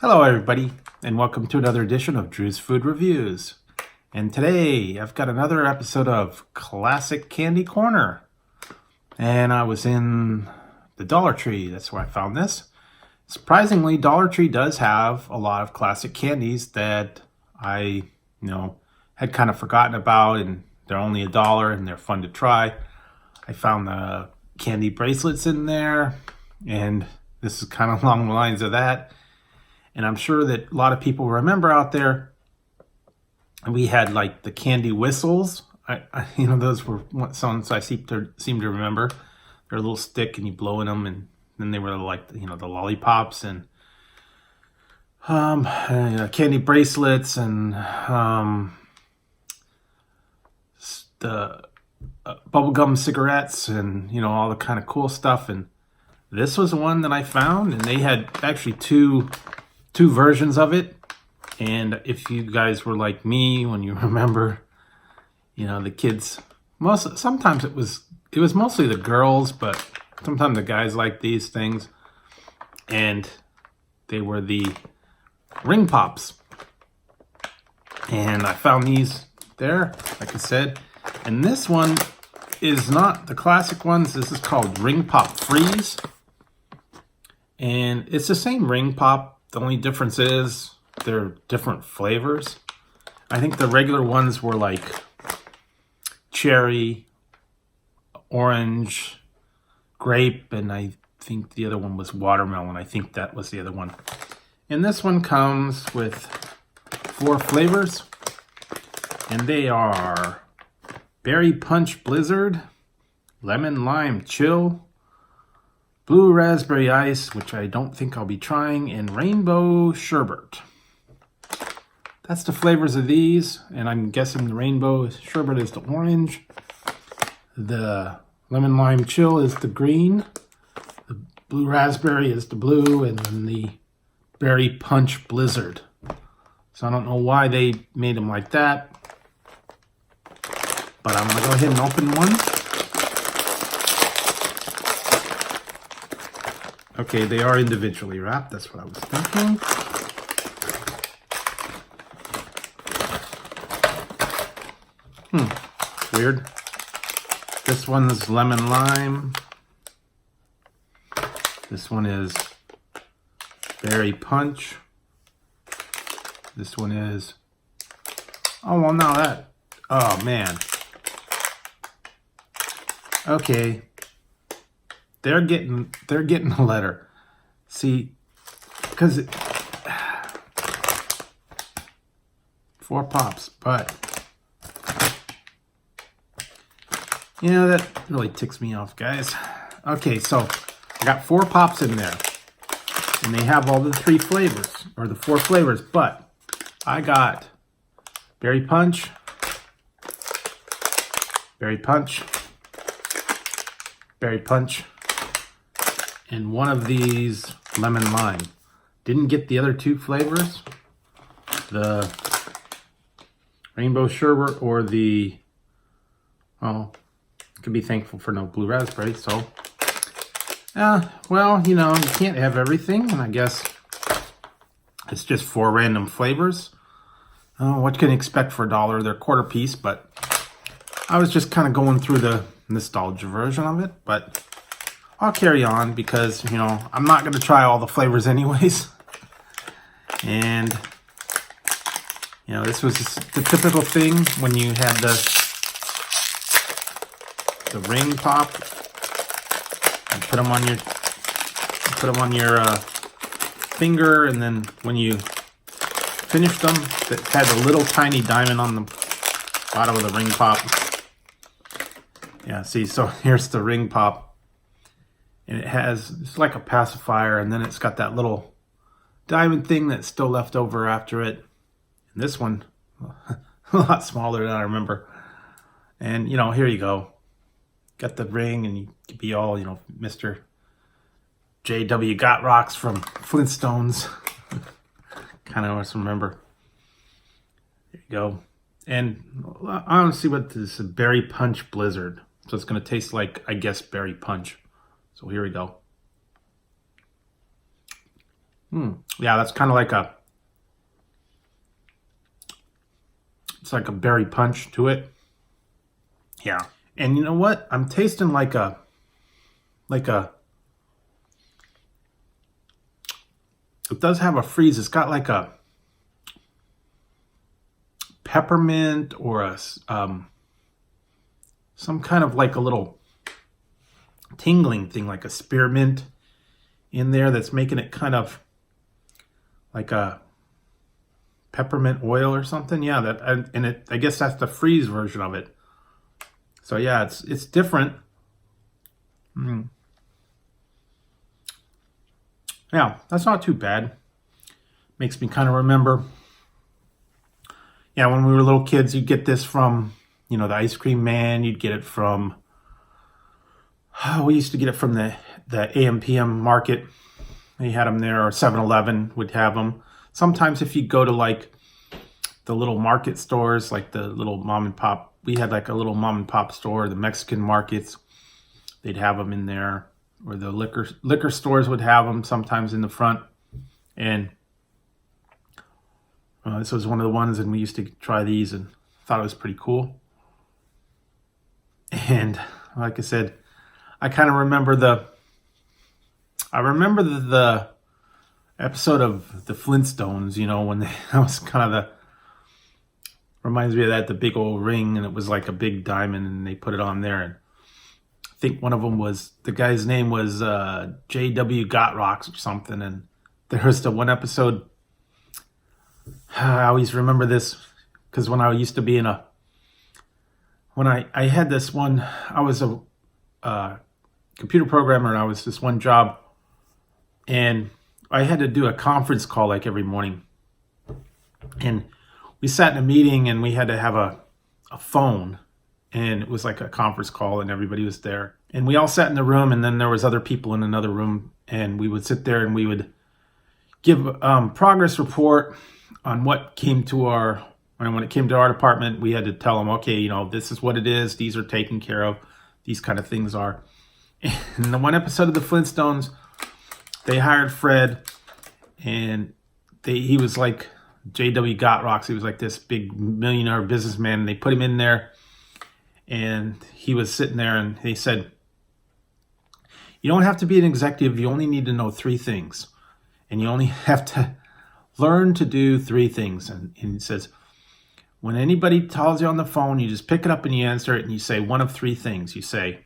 Hello everybody, and welcome to another edition of Drew's Food Reviews. And today I've got another episode of Classic Candy Corner. And I was in the Dollar Tree, that's where I found this. Surprisingly, Dollar Tree does have a lot of classic candies that I, had kind of forgotten about, and they're only $1 and they're fun to try. I found the candy bracelets in there, and this is kind of along the lines of that. And I'm sure that a lot of people remember out there, we had like the candy whistles. Those were songs I seem to remember. They're a little stick and you blow in them, and then they were like, the lollipops and candy bracelets and the bubblegum cigarettes and, all the kind of cool stuff. And this was one that I found, and they had actually two versions of it. And if you guys were like me, when you remember, the kids, sometimes it was mostly the girls, but sometimes the guys liked these things. And they were the ring pops. And I found these there, like I said. And this one is not the classic ones. This is called Ring Pop Freeze. And it's the same ring pop. The only difference is they're different flavors. I think the regular ones were like cherry, orange, grape, and I think the other one was watermelon. I think that was the other one. And this one comes with 4 flavors, and they are Berry Punch Blizzard, Lemon Lime Chill, Blue Raspberry Ice, which I don't think I'll be trying, and Rainbow Sherbet. That's the flavors of these, and I'm guessing the Rainbow Sherbet is the orange. The Lemon Lime Chill is the green. The Blue Raspberry is the blue, and then the Berry Punch Blizzard. So I don't know why they made them like that, but I'm going to go ahead and open one. Okay, they are individually wrapped. That's what I was thinking. Weird. This one's lemon lime. This one is berry punch. This one is... Oh, well, now that... Oh, man. Okay. They're getting a letter. See, because 4 pops, but that really ticks me off, guys. Okay, so I got 4 pops in there, and they have all the 3 flavors, or the 4 flavors, but I got berry punch, berry punch, berry punch, and one of these lemon lime. Didn't get the other 2 flavors, the rainbow sherbet or the, could be thankful for no blue raspberry. So well, you can't have everything, and I guess it's just 4 random flavors. What can you expect for $1? They're quarter piece, but I was just kind of going through the nostalgia version of it, but I'll carry on because, I'm not going to try all the flavors anyways. And, this was the typical thing when you had the ring pop. You put them on your finger, and then when you finished them, it had a little tiny diamond on the bottom of the ring pop. Yeah, see, so here's the ring pop. And it's like a pacifier, and then it's got that little diamond thing that's still left over after it. And this one, a lot smaller than I remember. And, here you go. Got the ring, and you could be all, Mr. J.W. Got Rocks from Flintstones. Kind of always remember. There you go. And I want to see what this is, Berry Punch Blizzard. So it's going to taste like, I guess, berry punch. So here we go. Yeah, that's kind of like it's like a berry punch to it. Yeah. And you know what? I'm tasting like a, it does have a freeze. It's got like a peppermint or some kind of like a little tingling thing, like a spearmint in there that's making it kind of like a peppermint oil or something. Yeah, I guess that's the freeze version of it. So yeah, it's different. Yeah, that's not too bad. Makes me kind of remember. Yeah, when we were little kids, you'd get this from, the ice cream man. You'd get it from, we used to get it from the AM/PM market. They had them there, or 7-Eleven would have them. Sometimes if you go to like the little market stores, like the little mom and pop, we had like a little mom and pop store, the Mexican markets, they'd have them in there, or the liquor stores would have them sometimes in the front. And this was one of the ones, and we used to try these and thought it was pretty cool. And like I said, I kind of remember the episode of the Flintstones, when that was kind of reminds me of that, the big old ring, and it was like a big diamond, and they put it on there. And I think one of them was, the guy's name was J.W. Gotrocks or something. And there was the one episode, I always remember this, because when I used to be when I had this one, I was a computer programmer, and I was this one job, and I had to do a conference call like every morning. And we sat in a meeting, and we had to have a phone, and it was like a conference call, and everybody was there. And we all sat in the room, and then there was other people in another room, and we would sit there and we would give progress report on what came to when it came to our department. We had to tell them, okay, this is what it is. These are taken care of. These kind of things are. In the one episode of the Flintstones, they hired Fred, and he was like J.W. Gotrocks. He was like this big millionaire businessman. And they put him in there, and he was sitting there, and they said, you don't have to be an executive. You only need to know 3 things, and you only have to learn to do 3 things. And he says, when anybody calls you on the phone, you just pick it up and you answer it, and you say one of 3 things. You say,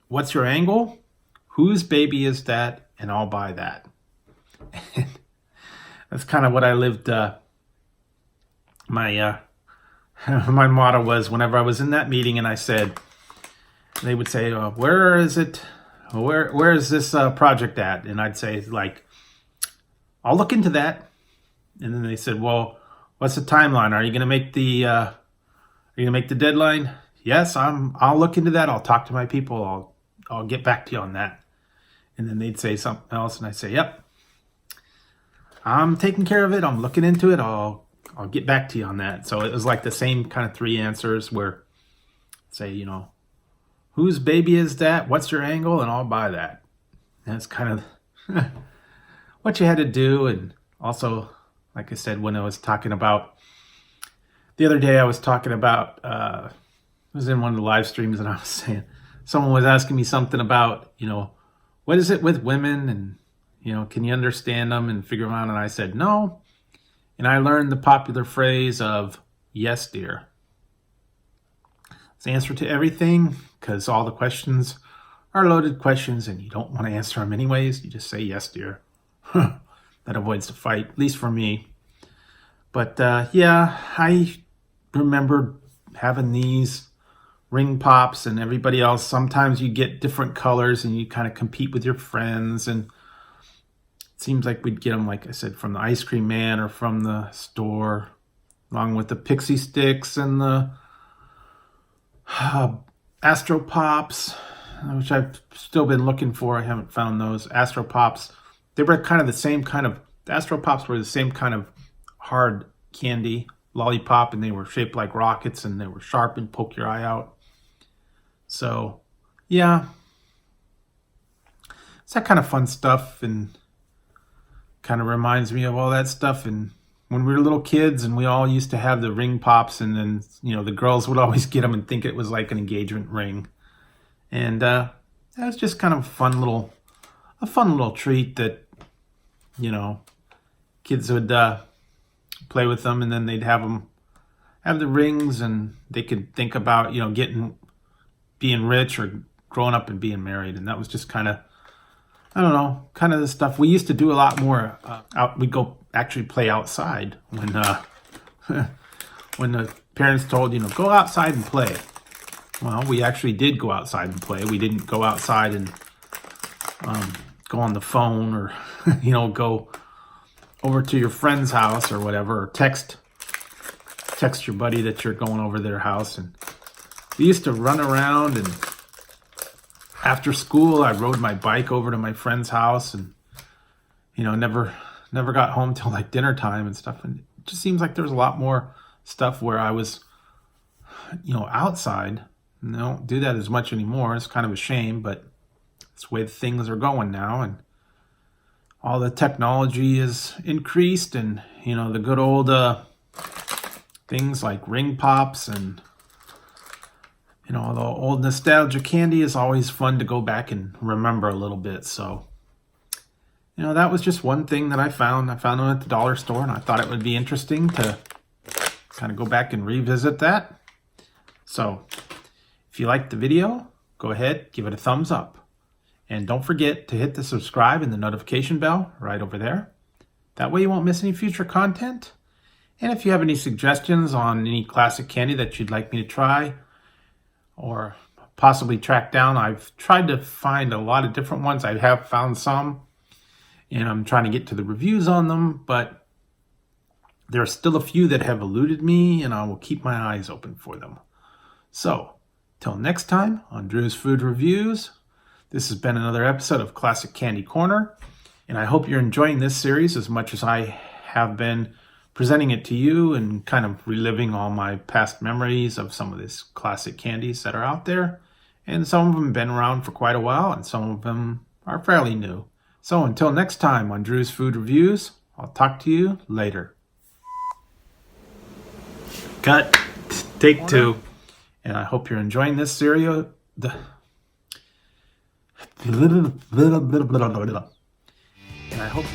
what's your angle? Whose baby is that? And I'll buy that. That's kind of what I lived. My motto was, whenever I was in that meeting and I said, they would say, where is it? Where is this project at? And I'd say, like, I'll look into that. And then they said, well, what's the timeline? Are you going to make the deadline? Yes, I'll look into that. I'll talk to my people. I'll get back to you on that. And then they'd say something else, and I'd say, yep, I'm taking care of it. I'm looking into it. I'll get back to you on that. So it was like the same kind of 3 answers where, say, whose baby is that? What's your angle? And I'll buy that. And that's kind of what you had to do. And also, like I said, when I was talking about, the other day I was talking about, I was in one of the live streams, and I was saying, someone was asking me something about, what is it with women, and, can you understand them and figure them out? And I said, no. And I learned the popular phrase of, yes, dear. It's the answer to everything, because all the questions are loaded questions, and you don't want to answer them anyways. You just say, yes, dear. That avoids the fight, at least for me. But yeah, I remember having these ring pops, and everybody else. Sometimes you get different colors, and you kind of compete with your friends. And it seems like we'd get them, like I said, from the ice cream man or from the store, along with the pixie sticks and the Astro Pops, which I've still been looking for. I haven't found those. Astro Pops, they were kind of the same kind of, the Astro Pops were the same kind of hard candy lollipop, and they were shaped like rockets, and they were sharp and poke your eye out. So, yeah, it's that kind of fun stuff. And kind of reminds me of all that stuff. And when we were little kids and we all used to have the ring pops, and then, you know, the girls would always get them and think it was like an engagement ring. And that was just kind of a fun little treat that, you know, kids would play with them, and then they'd have the rings, and they could think about, you know, being rich or growing up and being married. And that was just kind of, I don't know, kind of the stuff we used to do a lot more. We'd go actually play outside when when the parents told, you know, go outside and play. Well, we actually did go outside and play. We didn't go outside and go on the phone, or you know, go over to your friend's house or whatever, or text your buddy that you're going over their house. And we used to run around, and after school I rode my bike over to my friend's house, and you know, never got home till like dinner time and stuff. And it just seems like there's a lot more stuff where I was, you know, outside. And I don't do that as much anymore. It's kind of a shame, but it's the way things are going now, and all the technology is increased, and you know, the good old things like ring pops and, you know, the old nostalgia candy is always fun to go back and remember a little bit. So, you know, that was just one thing that I found. I found it at the dollar store, and I thought it would be interesting to kind of go back and revisit that. So if you liked the video, go ahead, give it a thumbs up. And don't forget to hit the subscribe and the notification bell right over there. That way you won't miss any future content. And if you have any suggestions on any classic candy that you'd like me to try or possibly track down, I've tried to find a lot of different ones. I have found some, and I'm trying to get to the reviews on them, but there are still a few that have eluded me, and I will keep my eyes open for them. So, till next time on Drew's Food Reviews, this has been another episode of Classic Candy Corner, and I hope you're enjoying this series as much as I have been presenting it to you and kind of reliving all my past memories of some of these classic candies that are out there. And some of them have been around for quite a while, and some of them are fairly new. So until next time on Drew's Food Reviews, I'll talk to you later. Cut. Take two. And I hope you're enjoying this series. And I hope